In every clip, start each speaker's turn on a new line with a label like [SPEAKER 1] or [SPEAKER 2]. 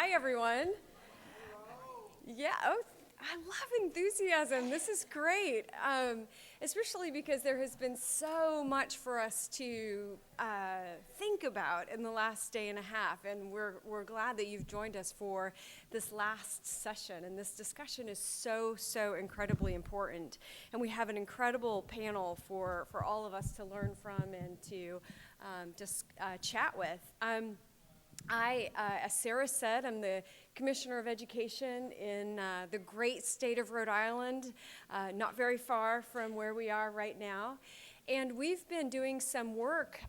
[SPEAKER 1] Hi, everyone. Yeah, oh, I love enthusiasm. This is great, especially because there has been so much for us to think about in the last day and a half, and we're glad that you've joined us for this last session. And this discussion is so incredibly important, and we have an incredible panel for all of us to learn from and to just chat with. As Sarah said, I'm the Commissioner of Education in the great state of Rhode Island, not very far from where we are right now. And we've been doing some work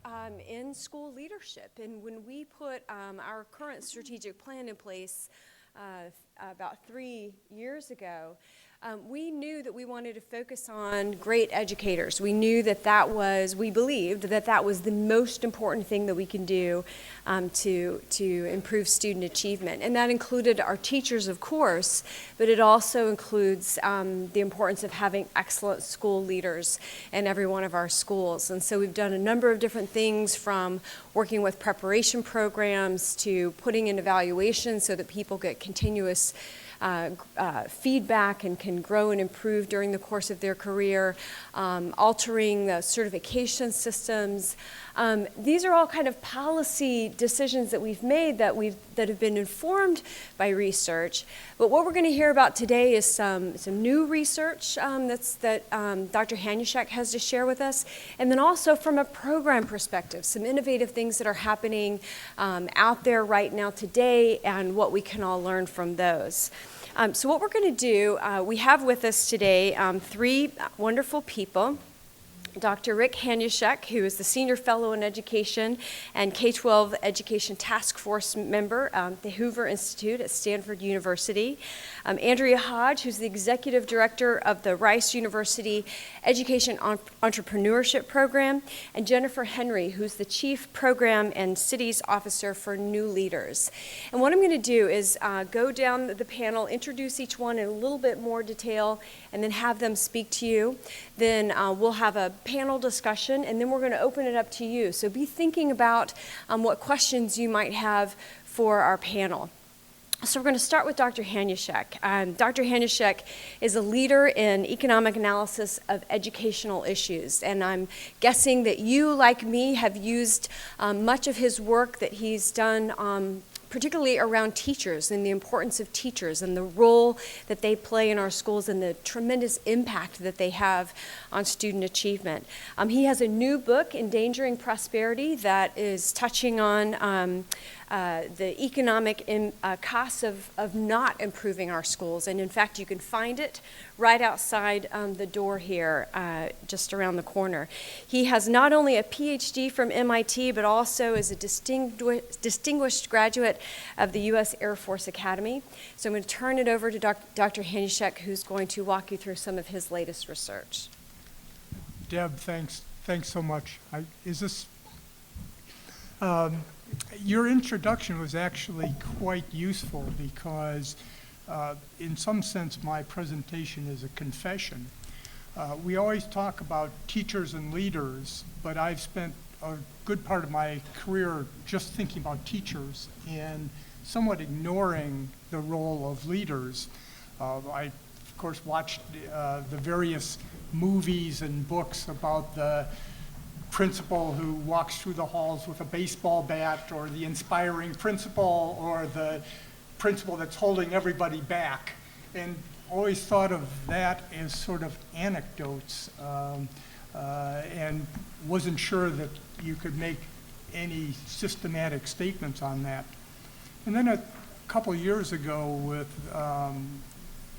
[SPEAKER 1] in school leadership. And when we put our current strategic plan in place about 3 years ago, we knew that we wanted to focus on great educators. We knew we believed that was the most important thing that we can do to improve student achievement. And that included our teachers, of course, but it also includes the importance of having excellent school leaders in every one of our schools. And so we've done a number of different things, from working with preparation programs to putting in evaluations so that people get continuous feedback and can grow and improve during the course of their career, altering the certification systems. These are all kind of policy decisions that we've made that have been informed by research. But what we're going to hear about today is some new research that Dr. Hanushek has to share with us, and then also from a program perspective, some innovative things that are happening out there right now today, and what we can all learn from those. So what we're going to do, we have with us today three wonderful people. Dr. Rick Hanushek, who is the Senior Fellow in Education and K-12 Education Task Force member at the Hoover Institute at Stanford University. Andrea Hodge, who's the Executive Director of the Rice University Education Entrepreneurship Program. And Jennifer Henry, who's the Chief Program and Cities Officer for New Leaders. And what I'm going to do is go down the panel, introduce each one in a little bit more detail, and then have them speak to you. Then we'll have a panel discussion, and then we're going to open it up to you. So be thinking about what questions you might have for our panel. So we're going to start with Dr. Hanushek. Dr. Hanushek is a leader in economic analysis of educational issues, and I'm guessing that you, like me, have used much of his work that he's done particularly around teachers and the importance of teachers and the role that they play in our schools and the tremendous impact that they have on student achievement. He has a new book, Endangering Prosperity, that is touching on the economic costs of not improving our schools. And in fact, you can find it right outside the door here, just around the corner. He has not only a PhD from MIT, but also is a distinguished graduate of the U.S. Air Force Academy. So I'm going to turn it over to Dr. Hanushek, who's going to walk you through some of his latest research.
[SPEAKER 2] Deb, thanks so much. Your introduction was actually quite useful because in some sense my presentation is a confession. We always talk about teachers and leaders, but I've spent a good part of my career just thinking about teachers and somewhat ignoring the role of leaders. I, of course, watched the various movies and books about the principal who walks through the halls with a baseball bat, or the inspiring principal, or the principal that's holding everybody back, and always thought of that as sort of anecdotes, and wasn't sure that you could make any systematic statements on that. And then a couple years ago, with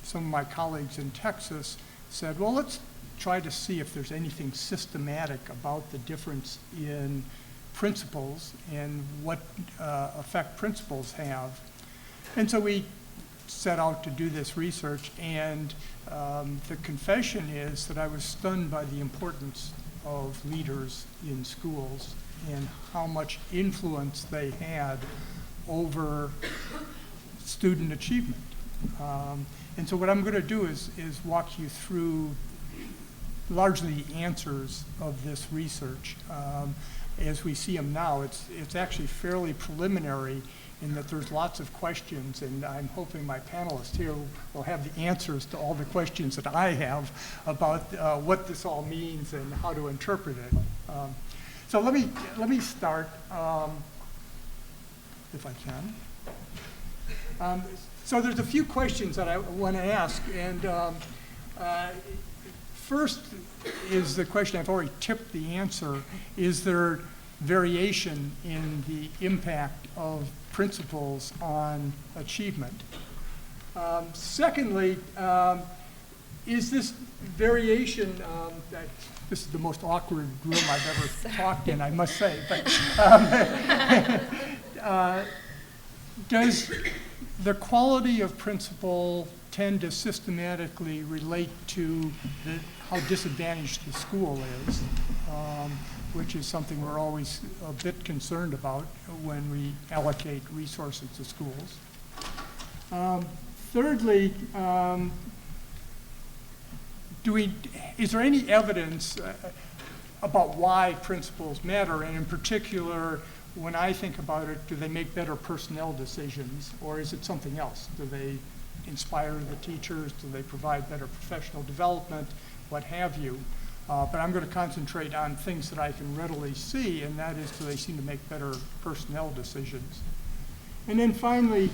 [SPEAKER 2] some of my colleagues in Texas, said, well, let's try to see if there's anything systematic about the difference in principals and what effect principals have. And so we set out to do this research, and the confession is that I was stunned by the importance of leaders in schools and how much influence they had over student achievement. And so what I'm going to do is walk you through largely the answers of this research. as we see them now. It's actually fairly preliminary in that there's lots of questions, and I'm hoping my panelists here will have the answers to all the questions that I have about what this all means and how to interpret it. So let me start, if I can. So there's a few questions that I want to ask, and first is the question I've already tipped the answer: is there variation in the impact of principles on achievement? Secondly, is this variation, this is the most awkward room I've ever talked in, I must say, but does the quality of principle tend to systematically relate to how disadvantaged the school is, which is something we're always a bit concerned about when we allocate resources to schools. Thirdly, is there any evidence about why principles matter, and in particular, when I think about it, do they make better personnel decisions, or is it something else? Do they inspire the teachers? Do they provide better professional development? What have you? But I'm going to concentrate on things that I can readily see, and that is, do they seem to make better personnel decisions? And then finally,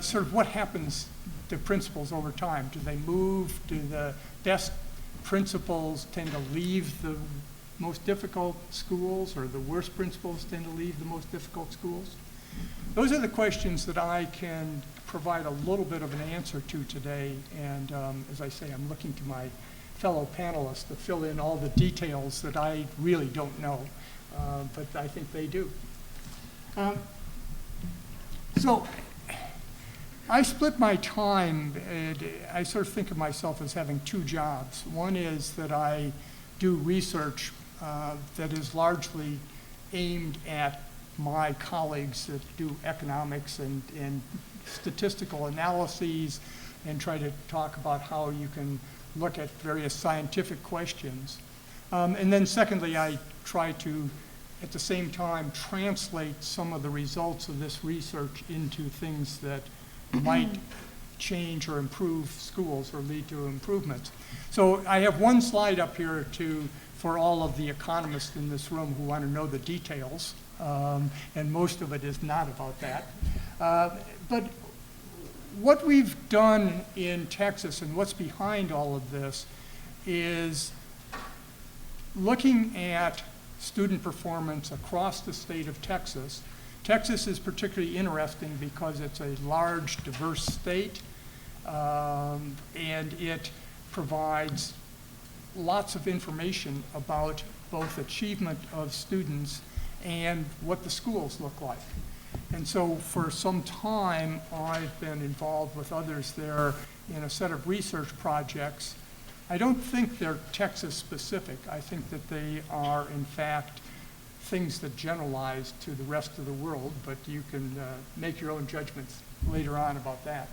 [SPEAKER 2] sort of what happens to principles over time? Do they move? Do the best principles tend to leave the most difficult schools, or the worst principles tend to leave the most difficult schools? Those are the questions that I can provide a little bit of an answer to today, and as I say, I'm looking to my fellow panelists to fill in all the details that I really don't know, but I think they do. So I split my time, and I sort of think of myself as having two jobs. One is that I do research that is largely aimed at my colleagues that do economics and statistical analyses, and try to talk about how you can look at various scientific questions. And then secondly, I try to, at the same time, translate some of the results of this research into things that might change or improve schools or lead to improvements. So I have one slide up here for all of the economists in this room who want to know the details, and most of it is not about that. But what we've done in Texas and what's behind all of this is looking at student performance across the state of Texas. Texas is particularly interesting because it's a large, diverse state, and it provides lots of information about both achievement of students and what the schools look like. And so for some time, I've been involved with others there in a set of research projects. I don't think they're Texas specific. I think that they are, in fact, things that generalize to the rest of the world, but you can make your own judgments later on about that.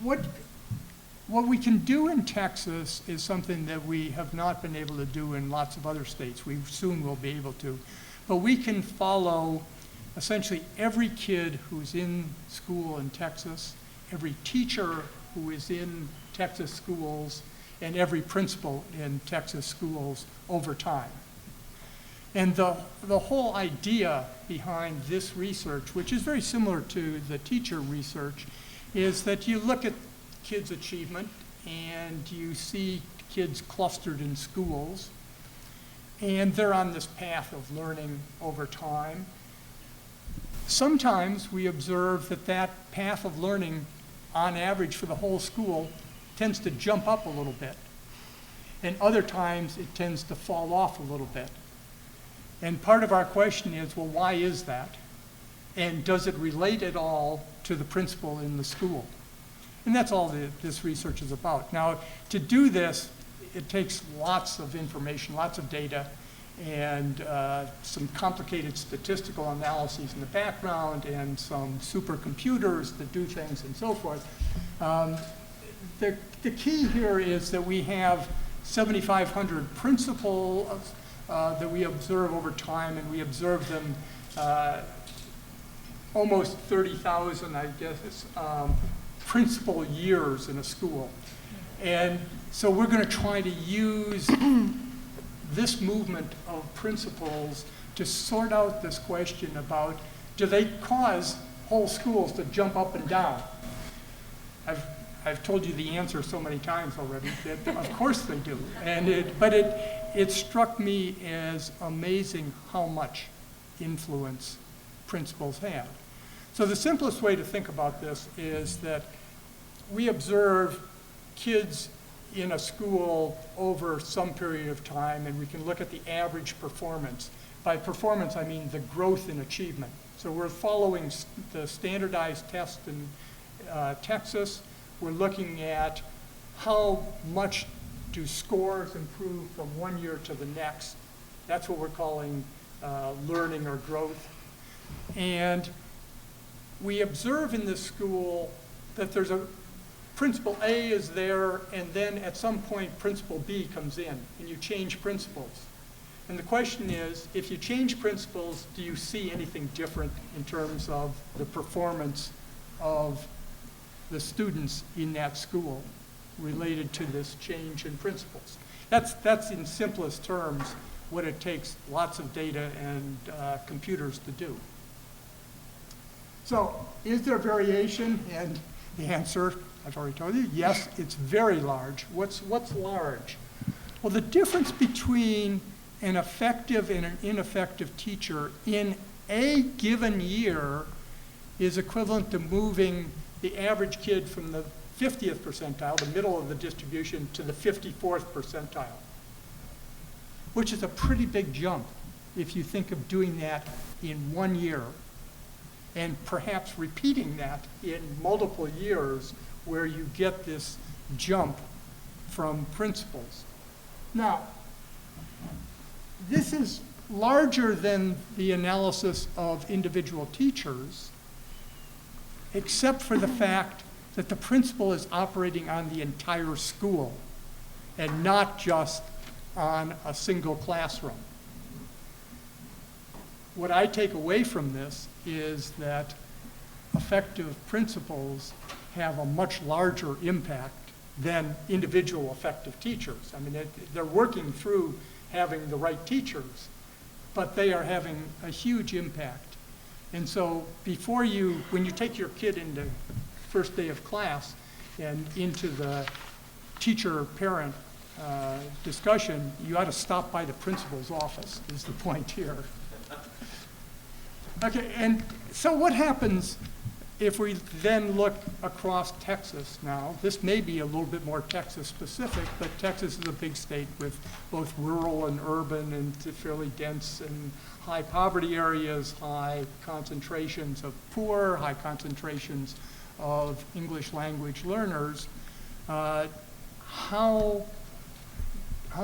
[SPEAKER 2] What we can do in Texas is something that we have not been able to do in lots of other states. We soon will be able to. But we can follow essentially every kid who's in school in Texas, every teacher who is in Texas schools, and every principal in Texas schools over time. And the whole idea behind this research, which is very similar to the teacher research, is that you look at kids' achievement and you see kids clustered in schools, and they're on this path of learning over time. Sometimes we observe that that path of learning, on average for the whole school, tends to jump up a little bit. And other times it tends to fall off a little bit. And part of our question is, well, why is that? And does it relate at all to the principal in the school? And that's all this research is about. Now, to do this, it takes lots of information, lots of data, and some complicated statistical analyses in the background, and some supercomputers that do things and so forth. The key here is that we have 7,500 principals that we observe over time, and we observe them almost 30,000, I guess, principal years in a school. And so we're going to try to use this movement of principals to sort out this question about, do they cause whole schools to jump up and down? I've told you the answer so many times already that of course they do. But it struck me as amazing how much influence principals have. So the simplest way to think about this is that we observe kids in a school over some period of time, and we can look at the average performance. By performance, I mean the growth in achievement. So we're following the standardized test in Texas. We're looking at how much do scores improve from one year to the next. That's what we're calling learning or growth. And we observe in this school that there's a principal A is there, and then at some point principal B comes in, and you change principals. And the question is, if you change principals, do you see anything different in terms of the performance of the students in that school related to this change in principles? That's in simplest terms what it takes lots of data and computers to do. So is there variation? And the answer, I've already told you, yes, it's very large. What's large? Well, the difference between an effective and an ineffective teacher in a given year is equivalent to moving the average kid from the 50th percentile, the middle of the distribution, to the 54th percentile, which is a pretty big jump if you think of doing that in 1 year, and perhaps repeating that in multiple years where you get this jump from principals. Now, this is larger than the analysis of individual teachers, except for the fact that the principal is operating on the entire school and not just on a single classroom. What I take away from this is that effective principals have a much larger impact than individual effective teachers. I mean, they're working through having the right teachers, but they are having a huge impact. And so when you take your kid into first day of class and into the teacher-parent discussion, you ought to stop by the principal's office, is the point here. Okay, and so what happens if we then look across Texas now? This may be a little bit more Texas specific, but Texas is a big state with both rural and urban and fairly dense and high poverty areas, high concentrations of poor, high concentrations of English language learners. How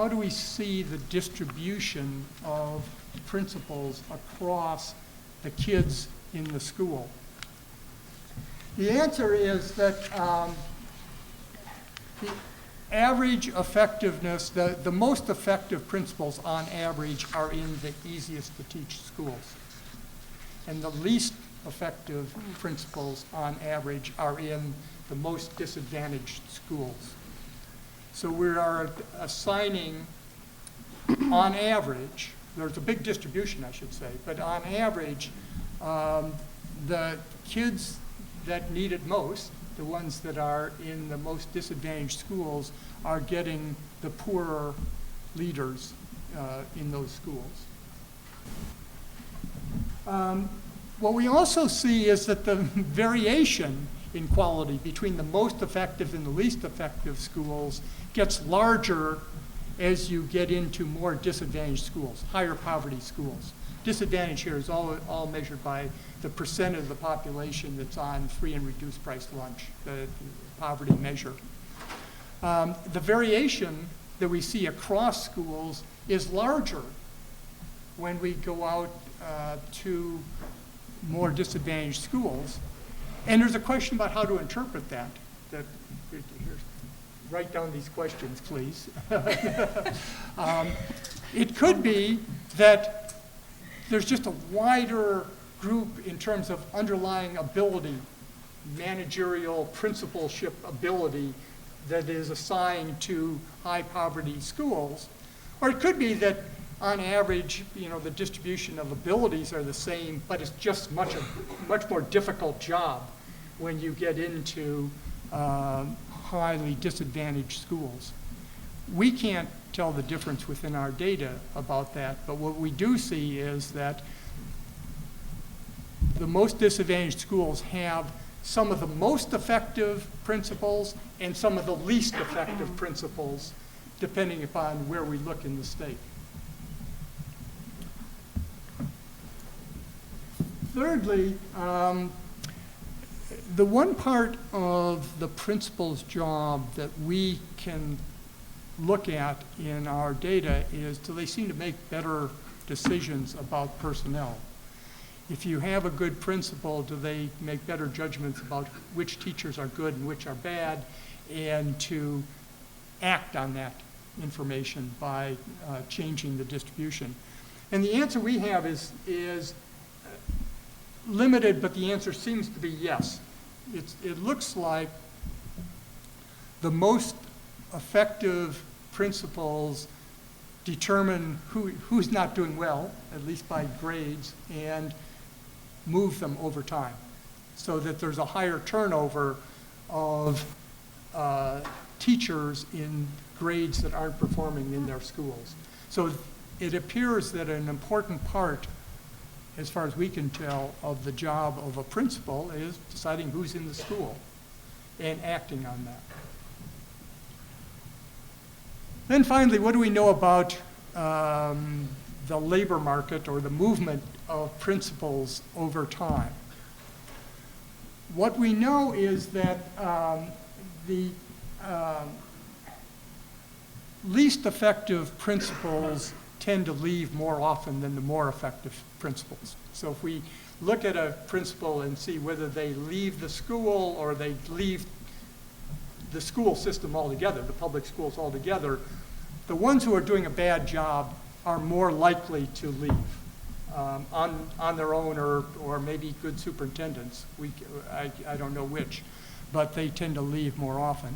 [SPEAKER 2] do we see the distribution of principals across the kids in the school? The answer is that the average effectiveness, the most effective principals on average are in the easiest to teach schools. And the least effective principals on average are in the most disadvantaged schools. So we are assigning, on average, there's a big distribution, I should say, but on average, the kids that need it most, the ones that are in the most disadvantaged schools, are getting the poorer leaders in those schools. What we also see is that the variation in quality between the most effective and the least effective schools gets larger as you get into more disadvantaged schools, higher poverty schools. Disadvantage here is all measured by the percent of the population that's on free and reduced price lunch, the poverty measure. The variation that we see across schools is larger when we go out to more disadvantaged schools. And there's a question about how to interpret that write down these questions, please. It could be that there's just a wider group in terms of underlying ability, managerial principalship ability that is assigned to high poverty schools. Or it could be that on average, the distribution of abilities are the same, but it's just much more difficult job when you get into highly disadvantaged schools. We can't tell the difference within our data about that, but what we do see is that the most disadvantaged schools have some of the most effective principals and some of the least effective principals, depending upon where we look in the state. Thirdly, the one part of the principal's job that we can look at in our data is do they seem to make better decisions about personnel. If you have a good principal, do they make better judgments about which teachers are good and which are bad, and to act on that information by changing the distribution? And the answer we have is limited, but the answer seems to be yes. It looks like the most effective principals determine who's not doing well, at least by grades, and move them over time, so that there's a higher turnover of teachers in grades that aren't performing in their schools. So it appears that an important part, as far as we can tell, of the job of a principal is deciding who's in the school and acting on that. Then finally, what do we know about the labor market or the movement of principals over time? What we know is that the least effective principals tend to leave more often than the more effective principals. So if we look at a principal and see whether they leave the school or they leave the school system altogether, the public schools altogether, the ones who are doing a bad job are more likely to leave on their own, or maybe good superintendents. I don't know which, but they tend to leave more often.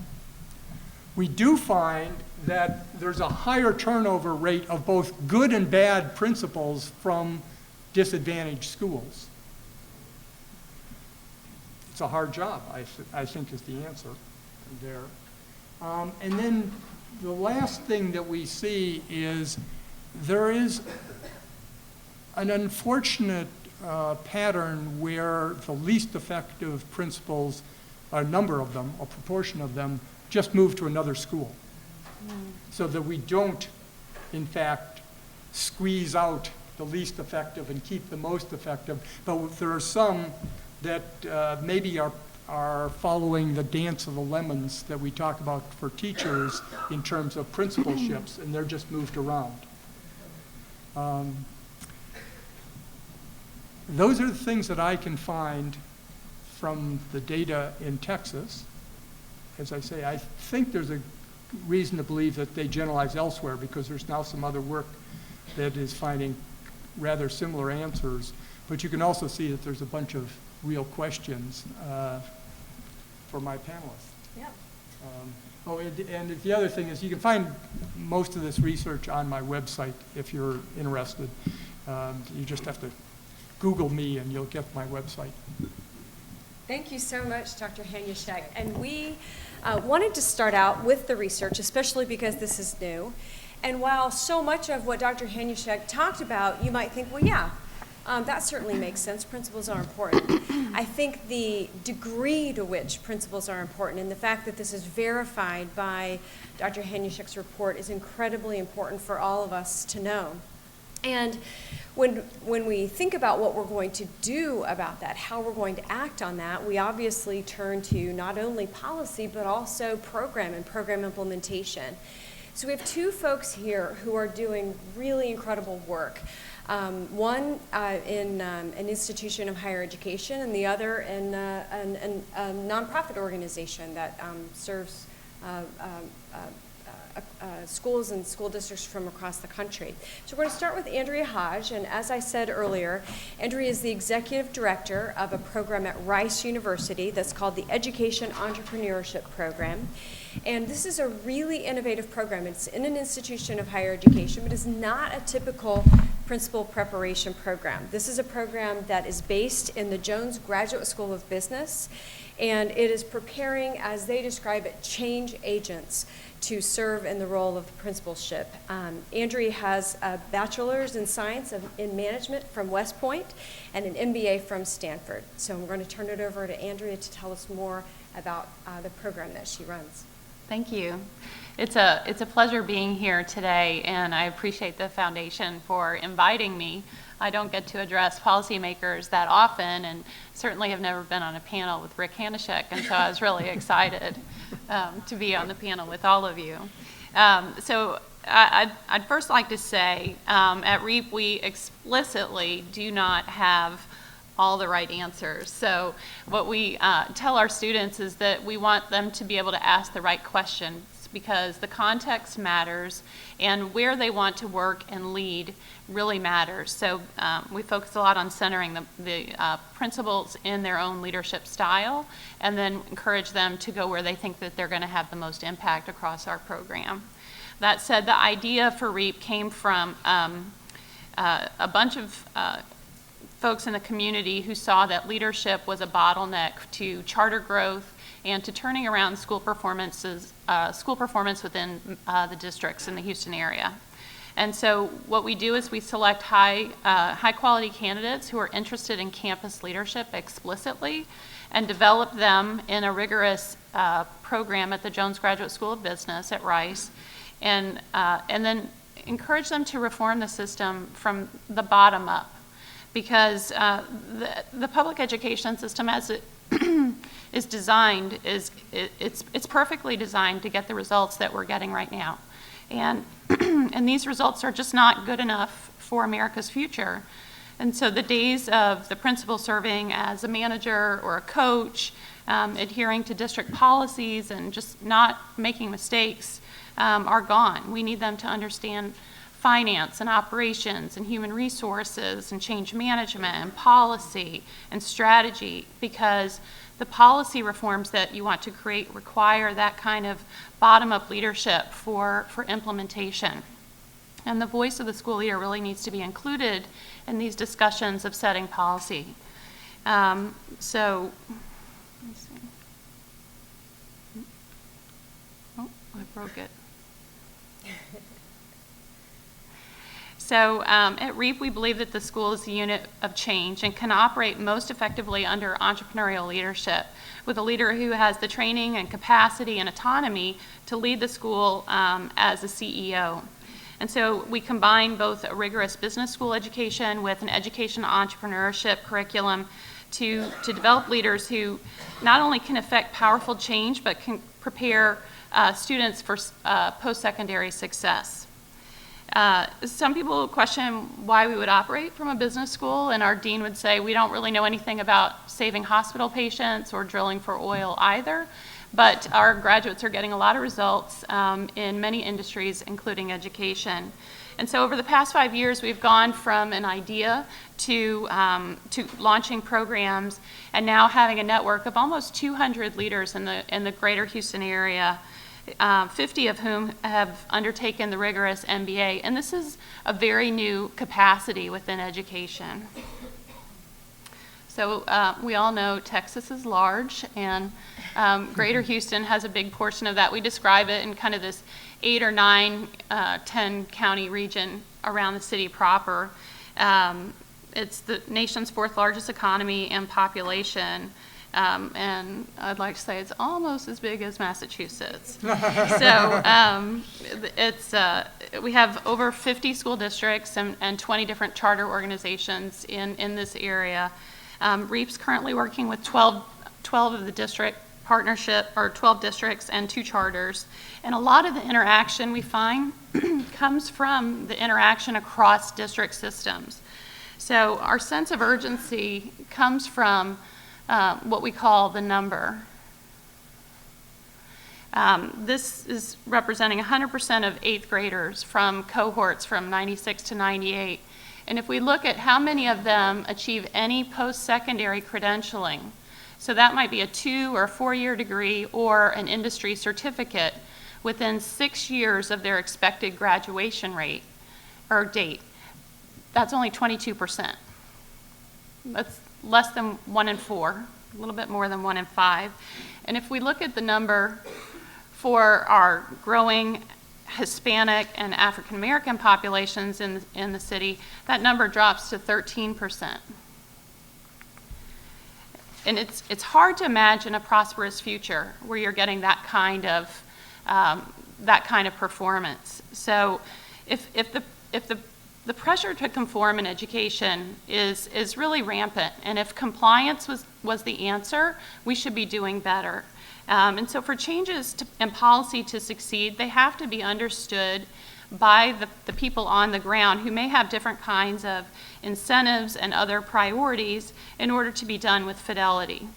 [SPEAKER 2] We do find that there's a higher turnover rate of both good and bad principals from disadvantaged schools. It's a hard job, I think is the answer there. And then the last thing that we see is there is an unfortunate pattern where the least effective principals, a number of them, a proportion of them, just move to another school. So that we don't, in fact, squeeze out the least effective and keep the most effective. But there are some that maybe are following the dance of the lemons that we talk about for teachers in terms of principalships, and they're just moved around. Those are the things that I can find from the data in Texas. As I say, I think there's a reason to believe that they generalize elsewhere, because there's now some other work that is finding rather similar answers. But you can also see that there's a bunch of real questions for my panelists.
[SPEAKER 1] Yeah.
[SPEAKER 2] And the other thing is you can find most of this research on my website if you're interested. You just have to Google me and you'll get my website.
[SPEAKER 1] Thank you so much, Dr. Hanushek. And we wanted to start out with the research, especially because this is new. And while so much of what Dr. Hanushek talked about, you might think, well, yeah, that certainly makes sense. Principles are important. I think the degree to which principles are important and the fact that this is verified by Dr. Hanushek's report is incredibly important for all of us to know. And when we think about what we're going to do about that, how we're going to act on that, we obviously turn to not only policy, but also program and program implementation. So we have two folks here who are doing really incredible work. One in an institution of higher education, and the other in a nonprofit organization that serves schools and school districts from across the country. So we're going to start with Andrea Hodge, and as I said earlier, Andrea is the executive director of a program at Rice University that's called the Education Entrepreneurship Program. And this is a really innovative program. It's in an institution of higher education, but it's not a typical principal preparation program. This is a program that is based in the Jones Graduate School of Business, and it is preparing, as they describe it, change agents to serve in the role of the principalship. Andrea has a bachelor's in science in management from West Point and an MBA from Stanford. So I'm going to turn it over to Andrea to tell us more about the program that she runs.
[SPEAKER 3] Thank you. It's a pleasure being here today, and I appreciate the foundation for inviting me. I don't get to address policymakers that often, and certainly have never been on a panel with Rick Hanushek, and so I was really excited to be on the panel with all of you. So I'd first like to say, at REAP we explicitly do not have all the right answers. So what we tell our students is that we want them to be able to ask the right questions, because the context matters and where they want to work and lead really matters. So we focus a lot on centering the principals in their own leadership style, and then encourage them to go where they think that they're going to have the most impact across our program. That said, the idea for REAP came from a bunch of folks in the community who saw that leadership was a bottleneck to charter growth and to turning around school performance within the districts in the Houston area. And so what we do is we select high quality candidates who are interested in campus leadership explicitly, and develop them in a rigorous program at the Jones Graduate School of Business at Rice, and then encourage them to reform the system from the bottom up. Because the public education system, as it is designed, it's perfectly designed to get the results that we're getting right now, and and these results are just not good enough for America's future. And so the days of the principal serving as a manager or a coach, adhering to district policies and just not making mistakes are gone. We need them to understand finance and operations and human resources and change management and policy and strategy, because the policy reforms that you want to create require that kind of bottom-up leadership for implementation. And the voice of the school leader really needs to be included in these discussions of setting policy. So, let me see. Oh, I broke it. So at REAP, we believe that the school is a unit of change and can operate most effectively under entrepreneurial leadership, with a leader who has the training and capacity and autonomy to lead the school as a CEO. And so we combine both a rigorous business school education with an education entrepreneurship curriculum to develop leaders who not only can affect powerful change, but can prepare students for post-secondary success. Some people question why we would operate from a business school, and our dean would say we don't really know anything about saving hospital patients or drilling for oil either, but our graduates are getting a lot of results in many industries, including education. And so over the past 5 years, we've gone from an idea to launching programs, and now having a network of almost 200 leaders in the greater Houston area, 50 of whom have undertaken the rigorous MBA. And this is a very new capacity within education. So we all know Texas is large, and greater Houston has a big portion of that. We describe it in kind of this 8 or 9, 10 county region around the city proper. It's the nation's 4th largest economy and population. And I'd like to say it's almost as big as Massachusetts. So we have over 50 school districts and 20 different charter organizations in this area. REAP's currently working with 12 of the district partnership, or 12 districts and 2 charters. And a lot of the interaction we find comes from the interaction across district systems. So our sense of urgency comes from what we call the number. This is representing 100% of 8th graders from cohorts from 96 to 98. And if we look at how many of them achieve any post-secondary credentialing, so that might be a 2 or 4-year degree or an industry certificate within 6 years of their expected graduation rate or date, that's only 22%. That's less than 1 in 4, a little bit more than 1 in 5. And if we look at the number for our growing Hispanic and African American populations in the city, that number drops to 13%. And it's hard to imagine a prosperous future where you're getting that kind of performance. So if the pressure to conform in education is really rampant, and if compliance was the answer, we should be doing better. And so for changes in policy to succeed, they have to be understood by the people on the ground who may have different kinds of incentives and other priorities in order to be done with fidelity.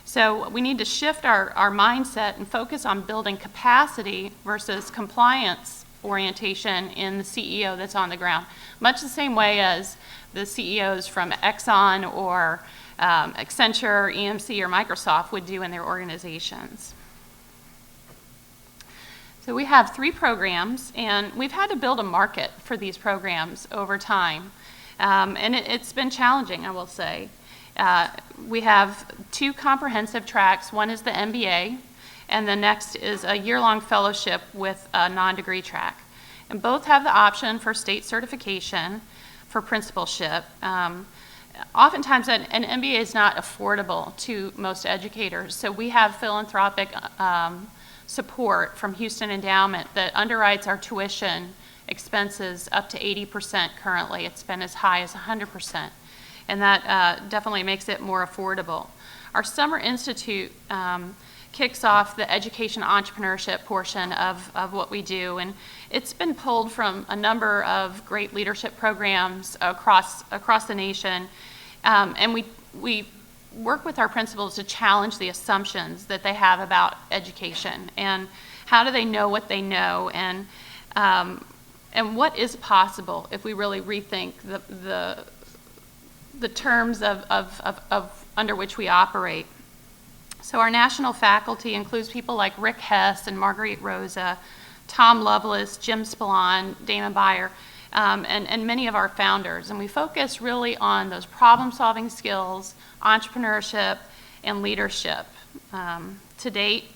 [SPEAKER 3] So we need to shift our mindset and focus on building capacity versus compliance orientation in the CEO that's on the ground, much the same way as the CEOs from Exxon or Accenture, EMC, or Microsoft would do in their organizations. So we have 3 programs, and we've had to build a market for these programs over time. And it's been challenging, I will say. We have 2 comprehensive tracks. One is the MBA, and the next is a year-long fellowship with a non-degree track. And both have the option for state certification for principalship. Oftentimes, an MBA is not affordable to most educators, so we have philanthropic support from Houston Endowment that underwrites our tuition expenses up to 80% currently. It's been as high as 100%, and that definitely makes it more affordable. Our Summer Institute kicks off the education entrepreneurship portion of what we do, and it's been pulled from a number of great leadership programs across the nation, and we work with our principals to challenge the assumptions that they have about education and how do they know what they know, and what is possible if we really rethink the terms of under which we operate. So our national faculty includes people like Rick Hess and Marguerite Rosa, Tom Lovelace, Jim Spillane, Damon Beyer, and many of our founders. And we focus really on those problem-solving skills, entrepreneurship, and leadership. To date,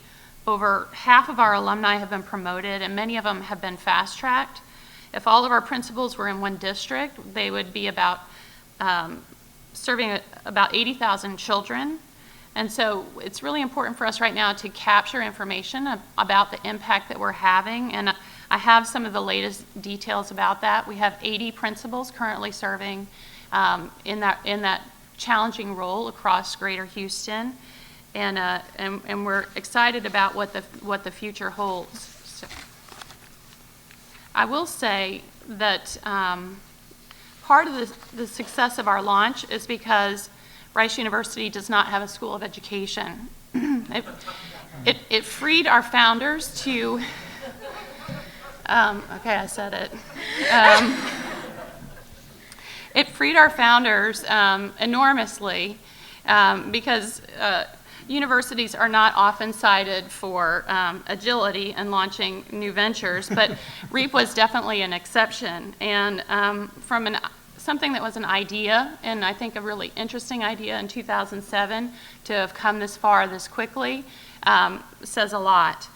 [SPEAKER 3] over half of our alumni have been promoted, and many of them have been fast-tracked. If all of our principals were in one district, they would be about serving about 80,000 children. And so it's really important for us right now to capture information about the impact that we're having. And I have some of the latest details about that. We have 80 principals currently serving in that challenging role across Greater Houston. And we're excited about what the future holds. So I will say that part of the success of our launch is because Rice University does not have a school of education. It freed our founders to, okay, I said it. It freed our founders enormously because universities are not often cited for agility in launching new ventures, but REAP was definitely an exception. And from something that was an idea, and I think a really interesting idea in 2007, to have come this far this quickly says a lot.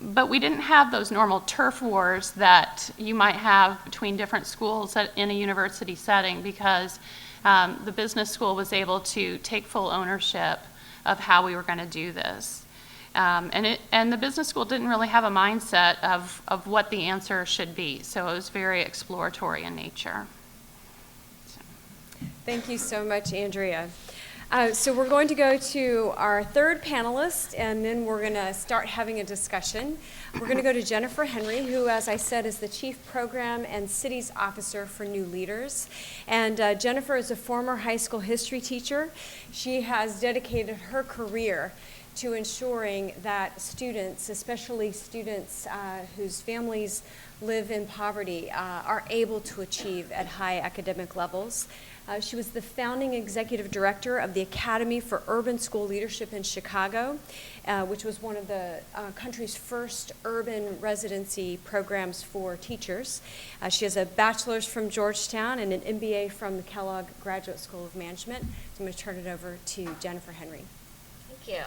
[SPEAKER 3] But we didn't have those normal turf wars that you might have between different schools in a university setting, because the business school was able to take full ownership of how we were going to do this. And the business school didn't really have a mindset of what the answer should be, so it was very exploratory in nature.
[SPEAKER 1] Thank you so much, Andrea. So we're going to go to our third panelist, and then we're going to start having a discussion. We're going to go to Jennifer Henry, who, as I said, is the Chief Program and Cities Officer for New Leaders. And Jennifer is a former high school history teacher. She has dedicated her career to ensuring that students, especially students whose families live in poverty, are able to achieve at high academic levels. She was the founding executive director of the Academy for Urban School Leadership in Chicago, which was one of the country's first urban residency programs for teachers. She has a bachelor's from Georgetown and an MBA from the Kellogg Graduate School of Management. So I'm going to turn it over to Jennifer Henry.
[SPEAKER 4] Thank you.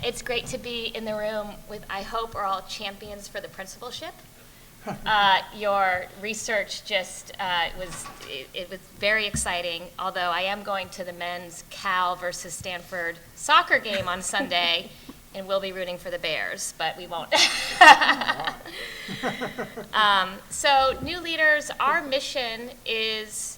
[SPEAKER 4] It's great to be in the room with, I hope, are all champions for the principalship. Your research just it was very exciting, although I am going to the men's Cal versus Stanford soccer game on Sunday, and we'll be rooting for the Bears, but we won't. So new leaders, our mission is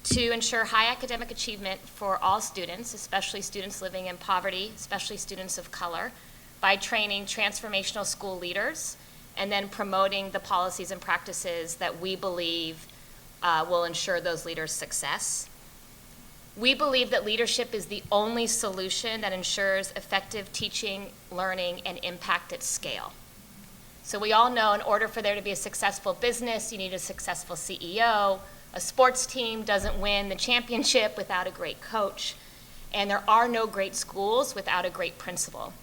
[SPEAKER 4] to ensure high academic achievement for all students, especially students living in poverty, especially students of color, by training transformational school leaders and then promoting the policies and practices that we believe will ensure those leaders' success. We believe that leadership is the only solution that ensures effective teaching, learning, and impact at scale. So we all know in order for there to be a successful business, you need a successful CEO. A sports team doesn't win the championship without a great coach. And there are no great schools without a great principal.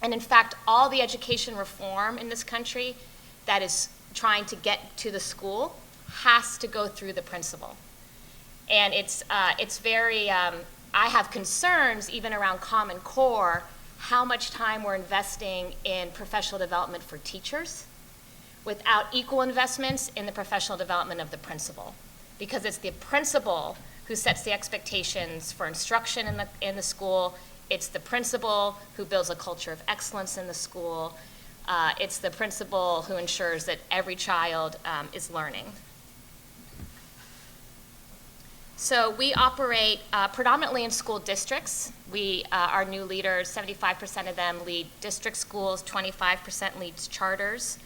[SPEAKER 4] And in fact, all the education reform in this country that is trying to get to the school has to go through the principal. And it's very, I have concerns even around Common Core, how much time we're investing in professional development for teachers without equal investments in the professional development of the principal. Because it's the principal who sets the expectations for instruction in the school. It's the principal who builds a culture of excellence in the school. It's the principal who ensures that every child is learning. So we operate predominantly in school districts. Our new leaders, 75% of them lead district schools, 25% leads charters.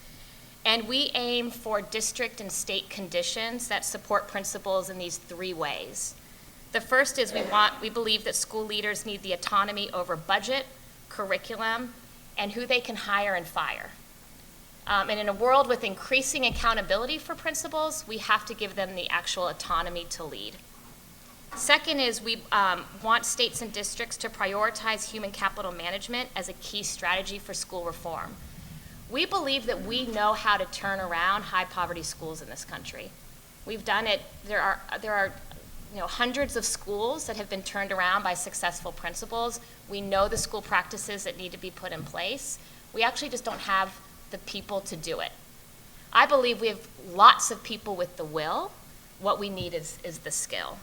[SPEAKER 4] And we aim for district and state conditions that support principals in these three ways. The first is we believe that school leaders need the autonomy over budget, curriculum, and who they can hire and fire. And in a world with increasing accountability for principals, we have to give them the actual autonomy to lead. Second is we want states and districts to prioritize human capital management as a key strategy for school reform. We believe that we know how to turn around high poverty schools in this country. We've done it. There are hundreds of schools that have been turned around by successful principals. We know the school practices that need to be put in place. We actually just don't have the people to do it. I believe we have lots of people with the will. What we need is the skill.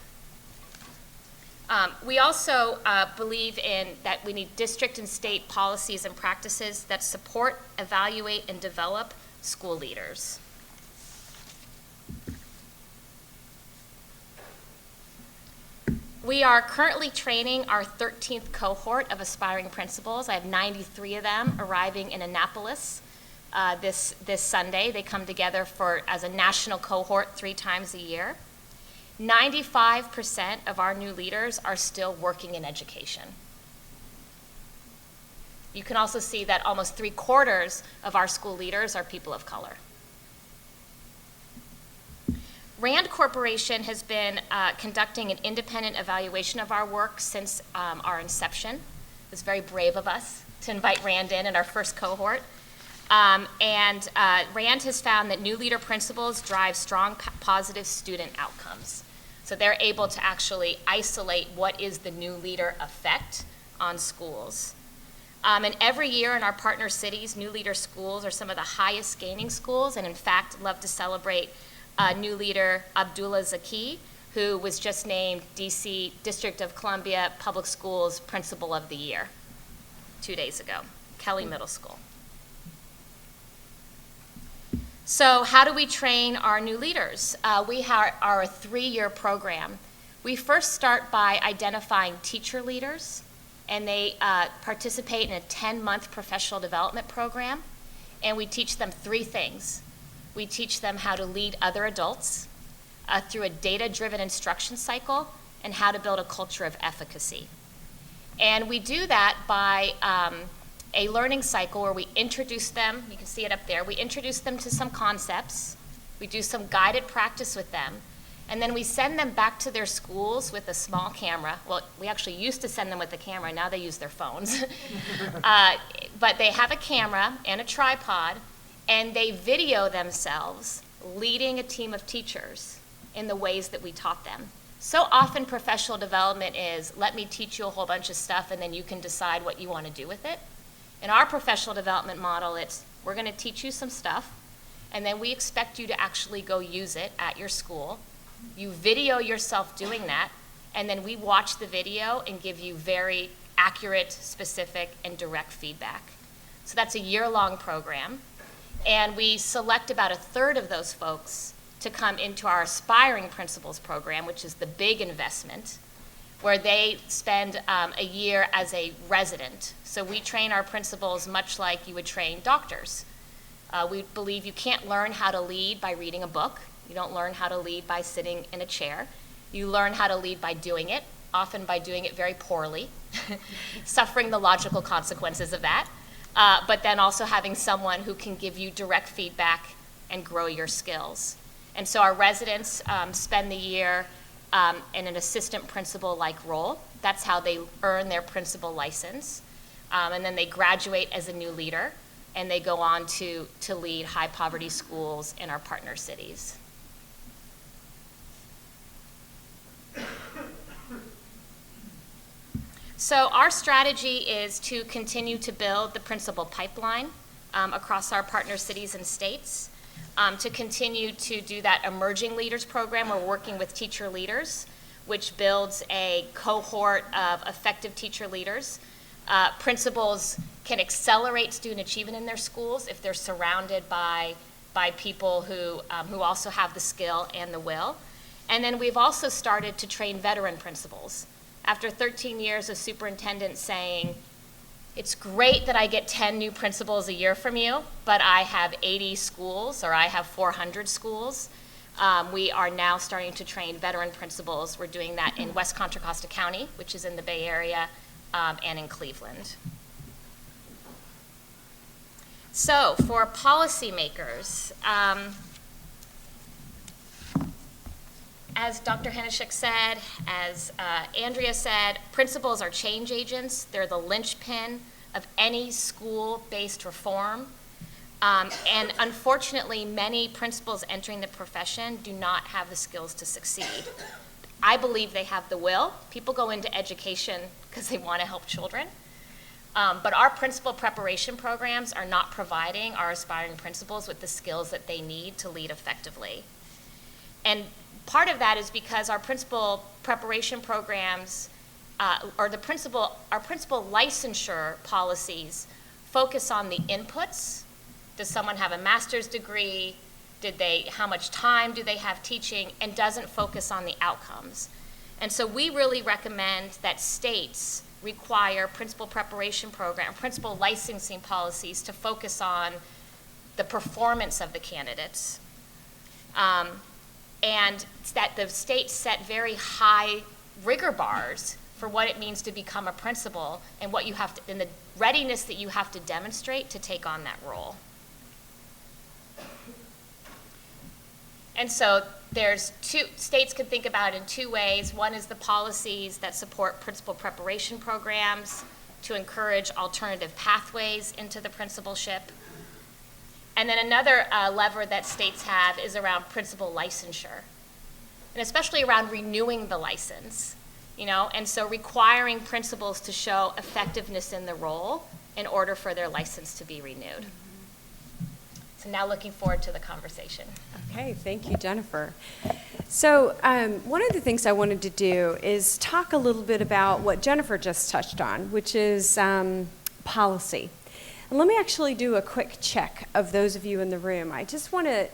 [SPEAKER 4] We also believe in that we need district and state policies and practices that support, evaluate, and develop school leaders. We are currently training our 13th cohort of aspiring principals. I have 93 of them arriving in Annapolis this Sunday. They come together as a national cohort 3 times a year. 95% of our new leaders are still working in education. You can also see that almost 3/4 of our school leaders are people of color. Rand Corporation has been conducting an independent evaluation of our work since our inception. It was very brave of us to invite Rand in our first cohort. Rand has found that new leader principals drive strong positive student outcomes. So they're able to actually isolate what is the new leader effect on schools. And every year in our partner cities, new leader schools are some of the highest gaining schools, and in fact, love to celebrate new leader Abdullah Zaki, who was just named DC District of Columbia Public Schools Principal of the Year 2 days ago, Kelly Middle School. So how do we train our new leaders? We are a 3-year program. We first start by identifying teacher leaders, and they participate in a 10-month professional development program, and we teach them 3 things. We teach them how to lead other adults through a data-driven instruction cycle and how to build a culture of efficacy. And we do that by a learning cycle where we introduce them, you can see it up there, we introduce them to some concepts, we do some guided practice with them, and then we send them back to their schools with a small camera. Well, we actually used to send them with a camera, now they use their phones. But they have a camera and a tripod, and they video themselves leading a team of teachers in the ways that we taught them. So often professional development is, let me teach you a whole bunch of stuff and then you can decide what you want to do with it. In our professional development model, it's, we're going to teach you some stuff, and then we expect you to actually go use it at your school. You video yourself doing that, and then we watch the video and give you very accurate, specific, and direct feedback. So that's a year-long program, and we select about a third of those folks to come into our Aspiring Principals program, which is the big investment, where they spend a year as a resident. So we train our principals much like you would train doctors. We believe you can't learn how to lead by reading a book. You don't learn how to lead by sitting in a chair. You learn how to lead by doing it, often by doing it very poorly, suffering the logical consequences of that, but then also having someone who can give you direct feedback and grow your skills. And so our residents spend the year in an assistant principal-like role. That's how they earn their principal license. And then they graduate as a new leader, and they go on to lead high-poverty schools in our partner cities. So our strategy is to continue to build the principal pipeline across our partner cities and states, to continue to do that emerging leaders program. We're working with teacher leaders, which builds a cohort of effective teacher leaders. Principals can accelerate student achievement in their schools if they're surrounded by people who also have the skill and the will. And then we've also started to train veteran principals. After 13 years of superintendents saying, it's great that I get 10 new principals a year from you, but I have 80 schools or I have 400 schools. We are now starting to train veteran principals. We're doing that in West Contra Costa County, which is in the Bay Area, and in Cleveland. So for policymakers, as Dr. Hanushek said, as Andrea said, principals are change agents. They're the linchpin of any school-based reform. And unfortunately, many principals entering the profession do not have the skills to succeed. I believe they have the will. People go into education because they want to help children. But our principal preparation programs are not providing our aspiring principals with the skills that they need to lead effectively. And part of that is because our principal preparation programs, our principal licensure policies focus on the inputs. Does someone have a master's degree? How much time do they have teaching? And doesn't focus on the outcomes. And so we really recommend that states require principal preparation program, principal licensing policies to focus on the performance of the candidates. And that the states set very high rigor bars for what it means to become a principal and what you have to, and the readiness that you have to demonstrate to take on that role. And so states can think about it in two ways. One is the policies that support principal preparation programs to encourage alternative pathways into the principalship. And then another lever that states have is around principal licensure, and especially around renewing the license, and so requiring principals to show effectiveness in the role in order for their license to be renewed. So now looking forward to the conversation.
[SPEAKER 1] Okay, thank you, Jennifer. So one of the things I wanted to do is talk a little bit about what Jennifer just touched on, which is policy. And let me actually do a quick check of those of you in the room. I just want to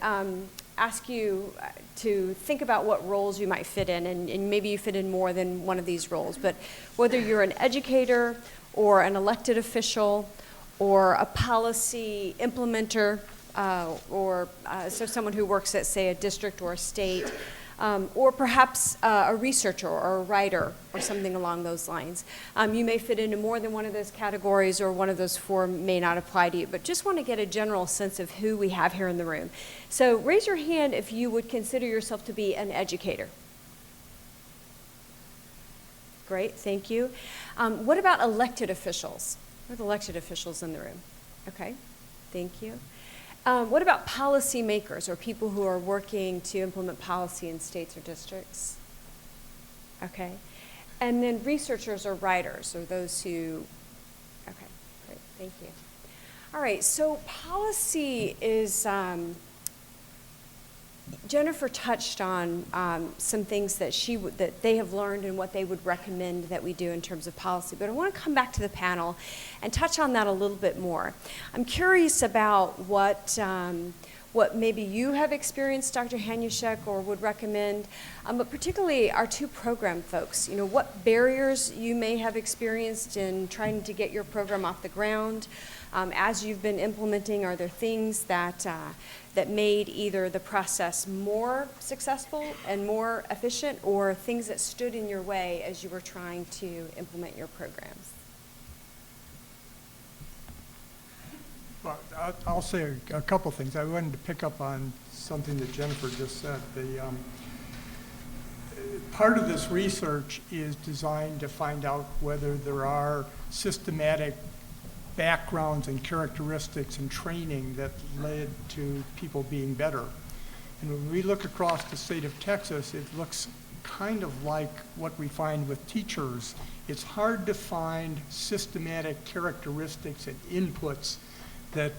[SPEAKER 1] ask you to think about what roles you might fit in, and maybe you fit in more than one of these roles, but whether you're an educator or an elected official or a policy implementer, or someone who works at, say, a district or a state, or perhaps a researcher or a writer or something along those lines. You may fit into more than one of those categories, or one of those four may not apply to you, but just want to get a general sense of who we have here in the room. So raise your hand if you would consider yourself to be an educator. Great, thank you. What about elected officials? What are the elected officials in the room? Okay, thank you. What about policy makers, or people who are working to implement policy in states or districts? Okay. And then researchers or writers, or those who, okay, great, thank you. All right, so policy is, Jennifer touched on some things that that they have learned and what they would recommend that we do in terms of policy. But I want to come back to the panel and touch on that a little bit more. I'm curious about what maybe you have experienced, Dr. Hanushek, or would recommend, but particularly our two program folks. You know, what barriers you may have experienced in trying to get your program off the ground. As you've been implementing, are there things that made either the process more successful and more efficient, or things that stood in your way as you were trying to implement your programs?
[SPEAKER 2] Well, I'll say a couple things. I wanted to pick up on something that Jennifer just said. Part of this research is designed to find out whether there are systematic backgrounds and characteristics and training that led to people being better. And when we look across the state of Texas, it looks kind of like what we find with teachers. It's hard to find systematic characteristics and inputs that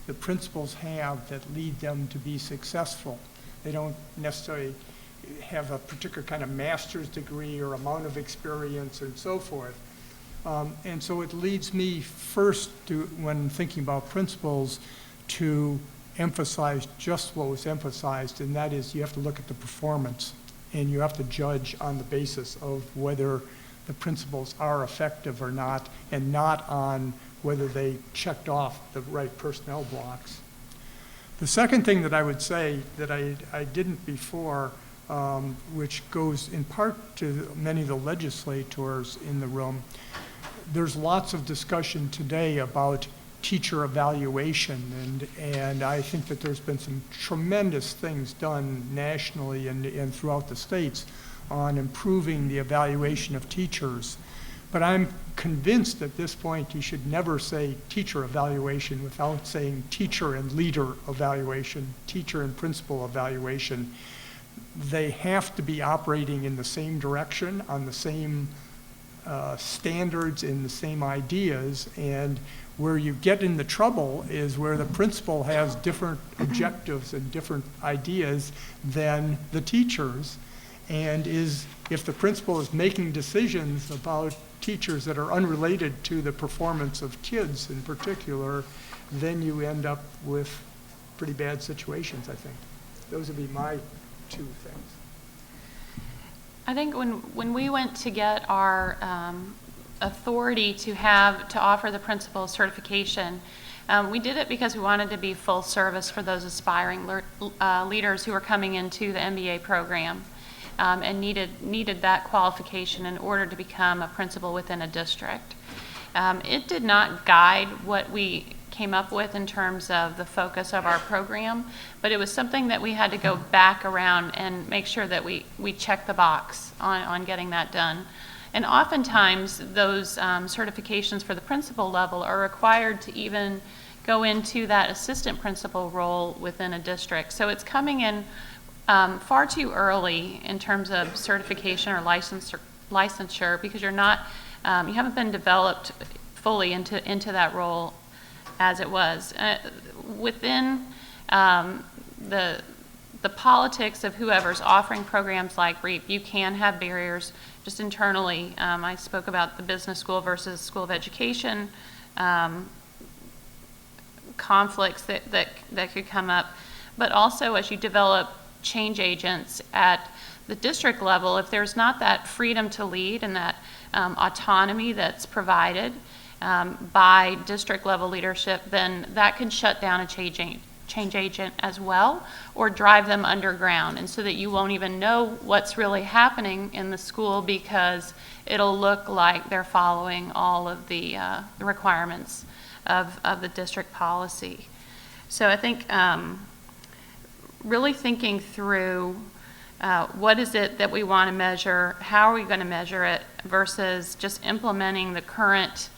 [SPEAKER 2] the principals have that lead them to be successful. They don't necessarily have a particular kind of master's degree or amount of experience and so forth. And so it leads me first to, when thinking about principles, to emphasize just what was emphasized, and that is you have to look at the performance, and you have to judge on the basis of whether the principles are effective or not, and not on whether they checked off the right personnel blocks. The second thing that I would say that I didn't before, which goes in part to many of the legislators in the room, there's lots of discussion today about teacher evaluation, and I think that there's been some tremendous things done nationally and throughout the states on improving the evaluation of teachers. But I'm convinced at this point you should never say teacher evaluation without saying teacher and leader evaluation, teacher and principal evaluation. They have to be operating in the same direction, on the same standards, in the same ideas, and where you get in the trouble is where the principal has different objectives and different ideas than the teachers, and if the principal is making decisions about teachers that are unrelated to the performance of kids in particular, then you end up with pretty bad situations, I think. Those would be my two things.
[SPEAKER 3] I think when we went to get our authority to offer the principal certification, we did it because we wanted to be full service for those aspiring leaders who were coming into the MBA program and needed that qualification in order to become a principal within a district. It did not guide what we came up with in terms of the focus of our program, but it was something that we had to go back around and make sure that we check the box on getting that done. And oftentimes those certifications for the principal level are required to even go into that assistant principal role within a district. So it's coming in far too early in terms of certification or licensure because you're not, you haven't been developed fully into that role as it was. Within the politics of whoever's offering programs like REAP, you can have barriers just internally. I spoke about the business school versus school of education, conflicts that could come up, but also as you develop change agents at the district level, if there's not that freedom to lead and that autonomy that's provided by district level leadership, then that can shut down a change agent as well, or drive them underground, and so that you won't even know what's really happening in the school because it'll look like they're following all of the requirements of the district policy. So I think really thinking through what is it that we want to measure, how are we going to measure it, versus just implementing the current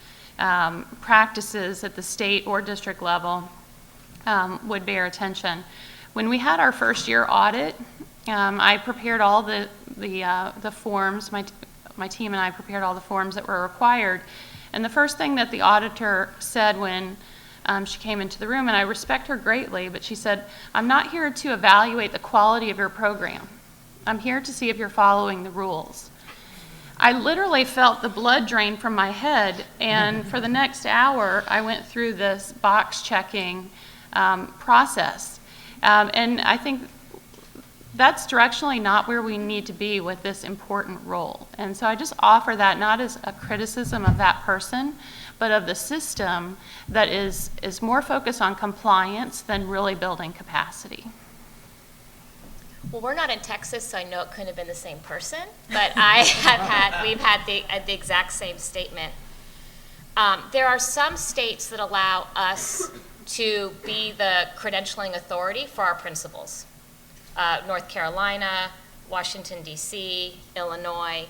[SPEAKER 3] practices at the state or district level would bear attention. When we had our first year audit, I prepared all the forms, my team and I prepared all the forms that were required, and the first thing that the auditor said when she came into the room, and I respect her greatly, but she said, "I'm not here to evaluate the quality of your program. I'm here to see if you're following the rules." I literally felt the blood drain from my head, and for the next hour, I went through this box checking process. And I think that's directionally not where we need to be with this important role. And so I just offer that not as a criticism of that person, but of the system that is more focused on compliance than really building capacity.
[SPEAKER 4] Well, we're not in Texas, so I know it couldn't have been the same person, but we've had the exact same statement. There are some states that allow us to be the credentialing authority for our principals. North Carolina, Washington, D.C., Illinois,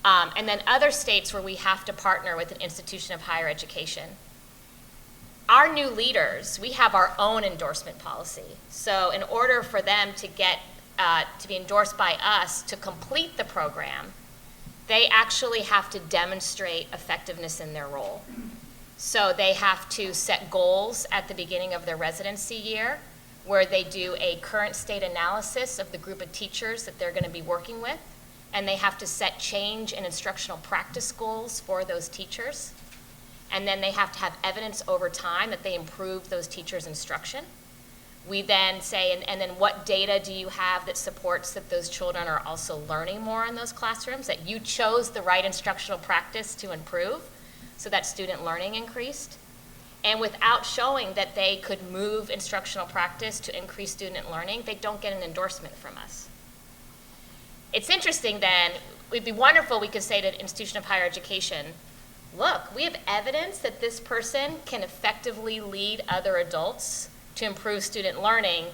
[SPEAKER 4] and then other states where we have to partner with an institution of higher education. Our new leaders, we have our own endorsement policy. So in order for them to get to be endorsed by us to complete the program, they actually have to demonstrate effectiveness in their role. So they have to set goals at the beginning of their residency year, where they do a current state analysis of the group of teachers that they're going to be working with, and they have to set change and instructional practice goals for those teachers. And then they have to have evidence over time that they improved those teachers' instruction. We then say, and then what data do you have that supports that those children are also learning more in those classrooms, that you chose the right instructional practice to improve, so that student learning increased? And without showing that they could move instructional practice to increase student learning, they don't get an endorsement from us. It's interesting then, it'd be wonderful we could say to an institution of higher education, look, we have evidence that this person can effectively lead other adults to improve student learning.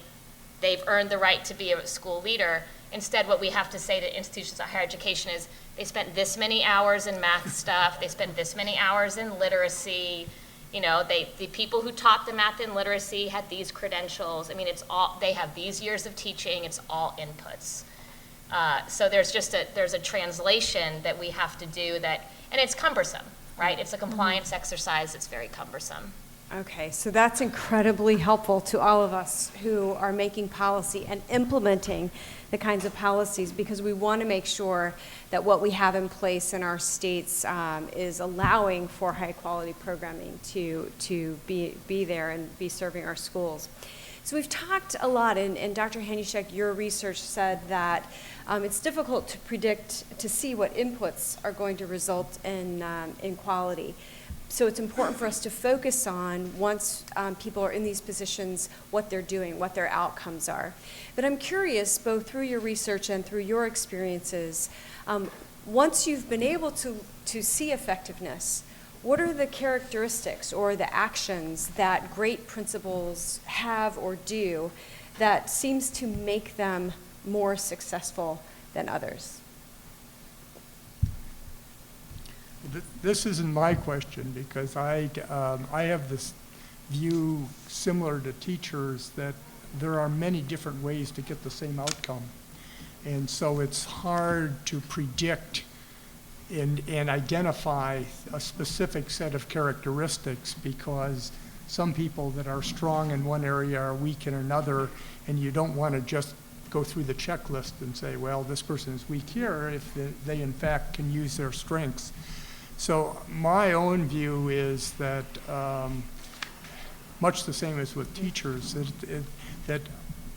[SPEAKER 4] They've earned the right to be a school leader. Instead, what we have to say to institutions of higher education is they spent this many hours in math stuff, they spent this many hours in literacy, you know, the people who taught the math and literacy had these credentials. I mean, it's all, they have these years of teaching, it's all inputs. So there's a translation that we have to do that, and it's cumbersome, right? It's a compliance exercise, it's very cumbersome.
[SPEAKER 1] Okay, so that's incredibly helpful to all of us who are making policy and implementing the kinds of policies, because we want to make sure that what we have in place in our states is allowing for high quality programming to be there and be serving our schools. So we've talked a lot, and Dr. Hanushek, your research said that it's difficult to predict, to see what inputs are going to result in quality. So it's important for us to focus on, once people are in these positions, what they're doing, what their outcomes are. But I'm curious, both through your research and through your experiences, once you've been able to see effectiveness, what are the characteristics or the actions that great principals have or do that seems to make them more successful than others?
[SPEAKER 2] This isn't my question, because I have this view similar to teachers that there are many different ways to get the same outcome. And so it's hard to predict and identify a specific set of characteristics, because some people that are strong in one area are weak in another, and you don't want to just go through the checklist and say, well, this person is weak here, if they in fact can use their strengths. So my own view is that, much the same as with teachers, that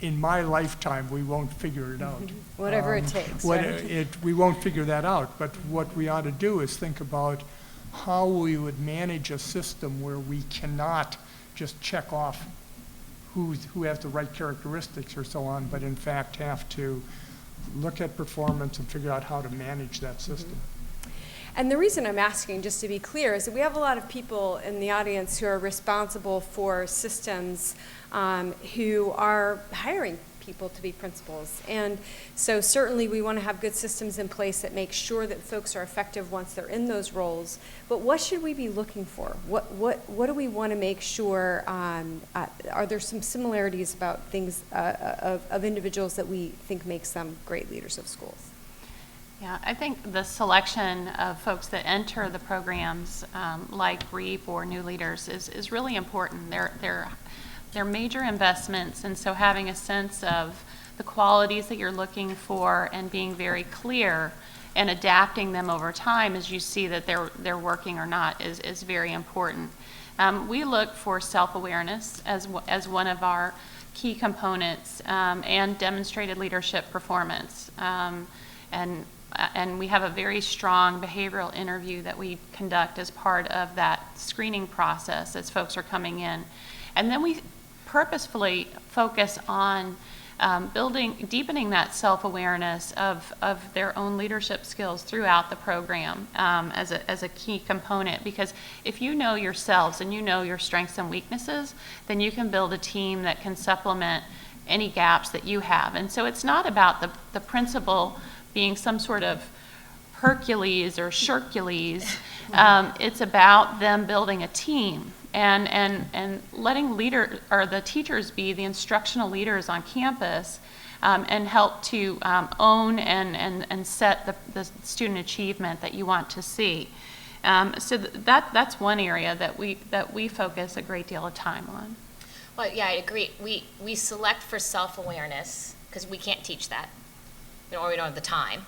[SPEAKER 2] in my lifetime we won't figure it out.
[SPEAKER 1] Whatever it takes. Right?
[SPEAKER 2] We won't figure that out, but what we ought to do is think about how we would manage a system where we cannot just check off who have the right characteristics or so on, but in fact have to look at performance and figure out how to manage that system.
[SPEAKER 1] And the reason I'm asking, just to be clear, is that we have a lot of people in the audience who are responsible for systems who are hiring people to be principals. And so certainly we want to have good systems in place that make sure that folks are effective once they're in those roles. But what should we be looking for? What do we want to make sure? Are there some similarities about things of individuals that we think makes them great leaders of schools?
[SPEAKER 3] Yeah, I think the selection of folks that enter the programs like REAP or new leaders is really important. They're major investments, and so having a sense of the qualities that you're looking for and being very clear and adapting them over time as you see that they're working or not is very important. We look for self-awareness as one of our key components and demonstrated leadership performance. And we have a very strong behavioral interview that we conduct as part of that screening process as folks are coming in. And then we purposefully focus on deepening that self-awareness of their own leadership skills throughout the program as a key component. Because if you know yourselves and you know your strengths and weaknesses, then you can build a team that can supplement any gaps that you have. And so it's not about the principal being some sort of Hercules or Shercules. It's about them building a team and letting the teachers be the instructional leaders on campus and help to own and set the student achievement that you want to see. So that's one area that we focus a great deal of time on.
[SPEAKER 4] Well, yeah, I agree. We select for self-awareness because we can't teach that, or we don't have the time.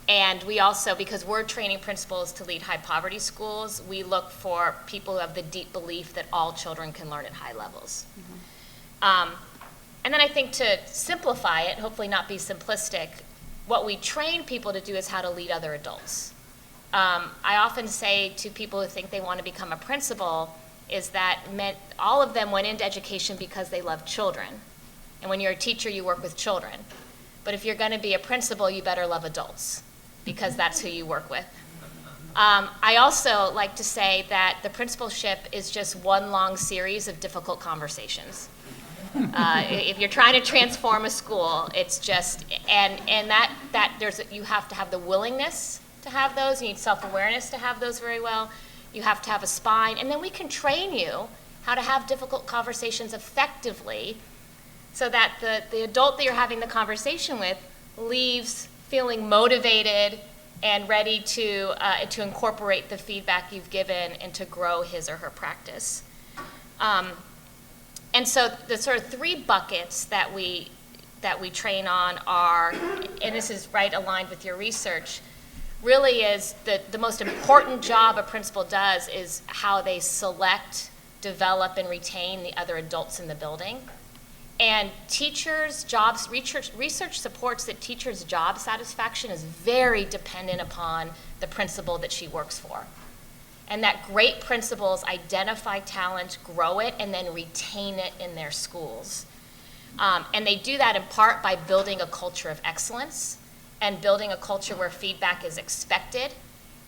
[SPEAKER 4] And we also, because we're training principals to lead high poverty schools, we look for people who have the deep belief that all children can learn at high levels. Mm-hmm. And then I think to simplify it, hopefully not be simplistic, what we train people to do is how to lead other adults. I often say to people who think they want to become a principal is that all of them went into education because they love children. And when you're a teacher, you work with children. But if you're going to be a principal, you better love adults, because that's who you work with. I also like to say that the principalship is just one long series of difficult conversations. If you're trying to transform a school, it's just, and that you have to have the willingness to have those. You need self-awareness to have those very well. You have to have a spine, and then we can train you how to have difficult conversations effectively, so that the adult that you're having the conversation with leaves feeling motivated and ready to incorporate the feedback you've given and to grow his or her practice. And so the sort of three buckets that we train on are, and this is right aligned with your research, really is the most important job a principal does is how they select, develop, and retain the other adults in the building. And teachers' jobs, research supports that teachers' job satisfaction is very dependent upon the principal that she works for. And that great principals identify talent, grow it, and then retain it in their schools. And they do that in part by building a culture of excellence and building a culture where feedback is expected,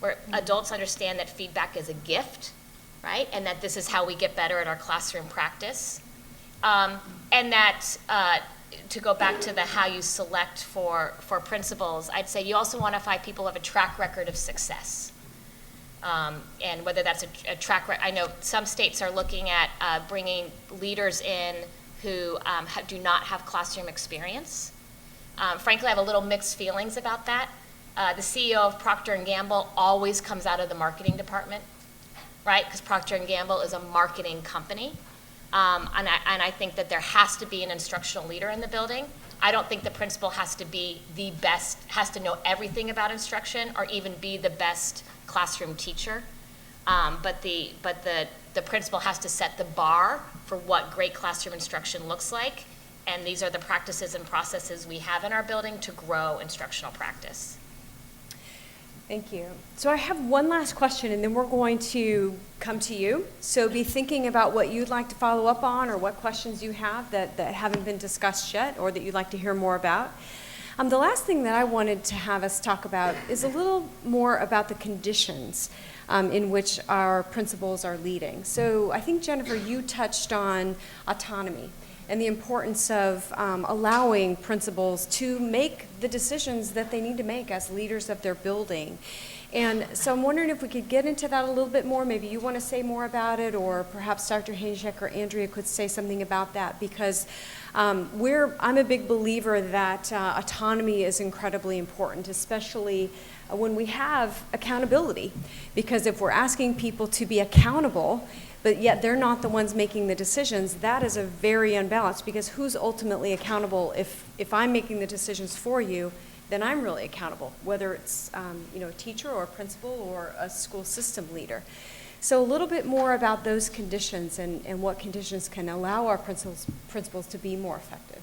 [SPEAKER 4] where adults understand that feedback is a gift, right? And that this is how we get better at our classroom practice. And that, to go back to the how you select for principals, I'd say you also want to find people who have a track record of success. And whether that's a track record, I know some states are looking at bringing leaders in who do not have classroom experience. Frankly, I have a little mixed feelings about that. The CEO of Procter & Gamble always comes out of the marketing department, right? Because Procter & Gamble is a marketing company. And I think that there has to be an instructional leader in the building. I don't think the principal has to be the best, has to know everything about instruction or even be the best classroom teacher. But the principal has to set the bar for what great classroom instruction looks like. And these are the practices and processes we have in our building to grow instructional practice.
[SPEAKER 1] Thank you. So I have one last question, and then we're going to come to you. So be thinking about what you'd like to follow up on or what questions you have that haven't been discussed yet or that you'd like to hear more about. The last thing that I wanted to have us talk about is a little more about the conditions in which our principals are leading. So I think, Jennifer, you touched on autonomy and the importance of allowing principals to make the decisions that they need to make as leaders of their building. And so I'm wondering if we could get into that a little bit more. Maybe you want to say more about it, or perhaps Dr. Hanushek or Andrea could say something about that, because I'm a big believer that autonomy is incredibly important, especially when we have accountability. Because if we're asking people to be accountable, but yet they're not the ones making the decisions, that is a very unbalanced, because who's ultimately accountable? If I'm making the decisions for you, then I'm really accountable, whether it's a teacher or a principal or a school system leader. So a little bit more about those conditions and what conditions can allow our principals to be more effective.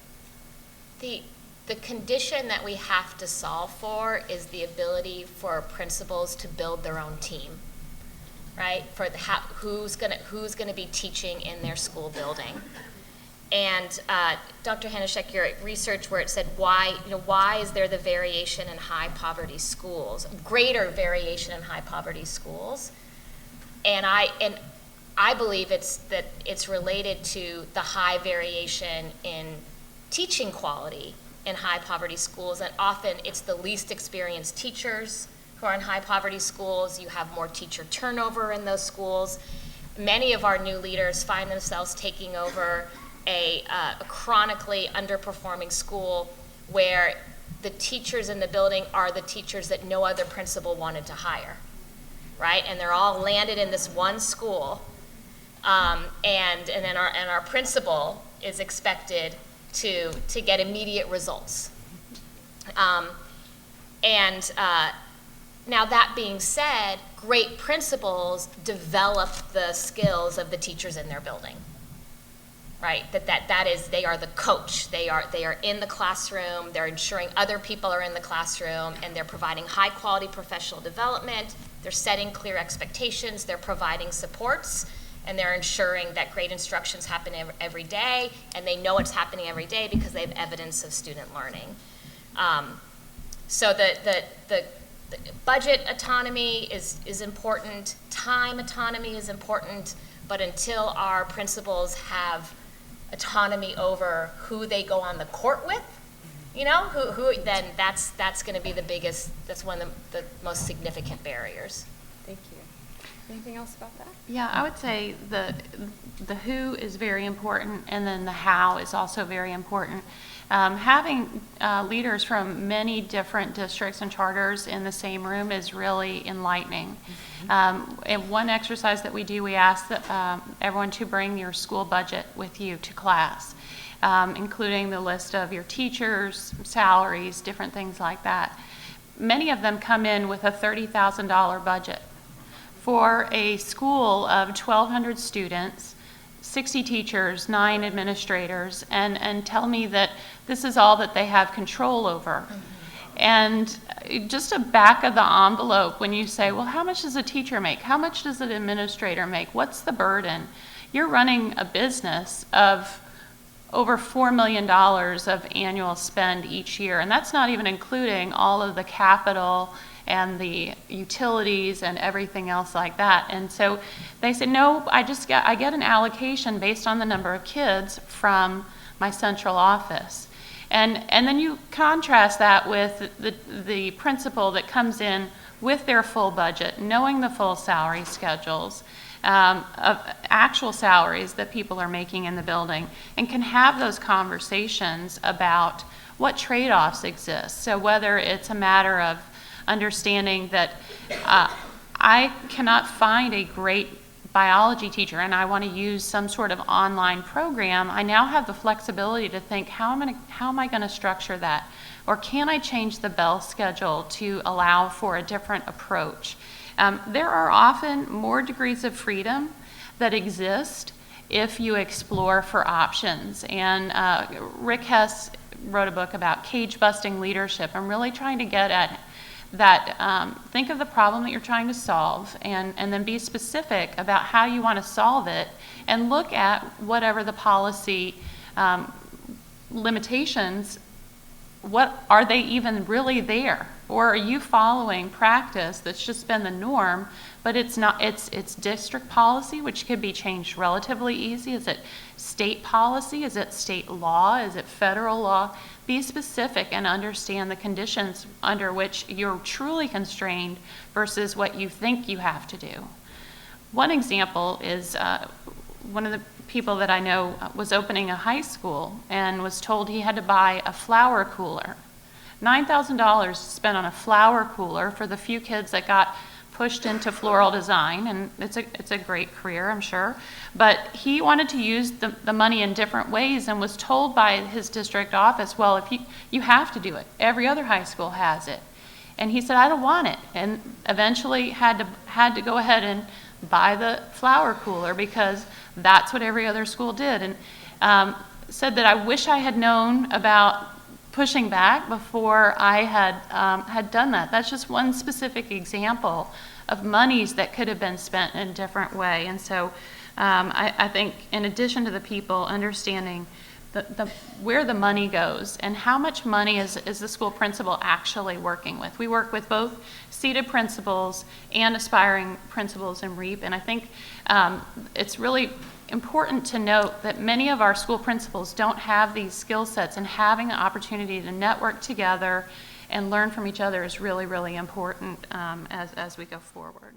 [SPEAKER 4] The condition that we have to solve for is the ability for principals to build their own team, right? For who's gonna be teaching in their school building. And Dr. Hanushek, your research where it said why is there the variation in high poverty schools, greater variation in high poverty schools? And I believe it's related to the high variation in teaching quality in high poverty schools, and often it's the least experienced teachers who are in high poverty schools. You have more teacher turnover in those schools. Many of our new leaders find themselves taking over a chronically underperforming school where the teachers in the building are the teachers that no other principal wanted to hire, right? And they're all landed in this one school, and then our principal is expected to get immediate results. Now that being said, great principals develop the skills of the teachers in their building. Right, that is, they are the coach. They are in the classroom. They're ensuring other people are in the classroom, and they're providing high quality professional development. They're setting clear expectations. They're providing supports, and they're ensuring that great instructions happen every day, and they know it's happening every day because they have evidence of student learning. So the budget autonomy is important. Time autonomy is important, but until our principals have autonomy over who they go on the court with, who then that's going to be that's one of the most significant barriers.
[SPEAKER 1] Thank you. Anything else about that?
[SPEAKER 3] Yeah, I would say the who is very important, and then the how is also very important. Having leaders from many different districts and charters in the same room is really enlightening. And one exercise that we do, we ask everyone to bring your school budget with you to class, including the list of your teachers, salaries, different things like that. Many of them come in with a $30,000 budget. For a school of 1,200 students, 60 teachers, 9 administrators, and tell me that this is all that they have control over. And just a back of the envelope, when you say, well, how much does a teacher make? How much does an administrator make? What's the burden? You're running a business of over $4 million of annual spend each year, and that's not even including all of the capital and the utilities and everything else like that. And so they said, no, I get an allocation based on the number of kids from my central office. And then you contrast that with the principal that comes in with their full budget, knowing the full salary schedules, of actual salaries that people are making in the building, and can have those conversations about what trade-offs exist. So whether it's a matter of understanding that I cannot find a great biology teacher and I want to use some sort of online program, I now have the flexibility to think, how am I going to structure that? Or can I change the bell schedule to allow for a different approach? There are often more degrees of freedom that exist if you explore for options. And Rick Hess wrote a book about cage-busting leadership. I'm really trying to get at that think of the problem that you're trying to solve and then be specific about how you want to solve it, and look at whatever the policy limitations, what are they even really there? Or are you following practice that's just been the norm, but it's not, it's district policy, which could be changed relatively easy. Is it state policy? Is it state law? Is it federal law? Be specific and understand the conditions under which you're truly constrained versus what you think you have to do. One example is one of the people that I know was opening a high school and was told he had to buy a flower cooler. $9,000 spent on a flower cooler for the few kids that got pushed into floral design, and it's a great career, I'm sure. But he wanted to use the money in different ways and was told by his district office, well, if you have to do it. Every other high school has it. And he said, I don't want it, and eventually had to go ahead and buy the flower cooler because that's what every other school did. And said that I wish I had known about pushing back before I had done that. That's just one specific example of monies that could have been spent in a different way. And so I think in addition to the people understanding where the money goes and how much money is the school principal actually working with. We work with both seated principals and aspiring principals in REAP, and I think it's really important to note that many of our school principals don't have these skill sets, and having the opportunity to network together and learn from each other is really, really important as we go forward.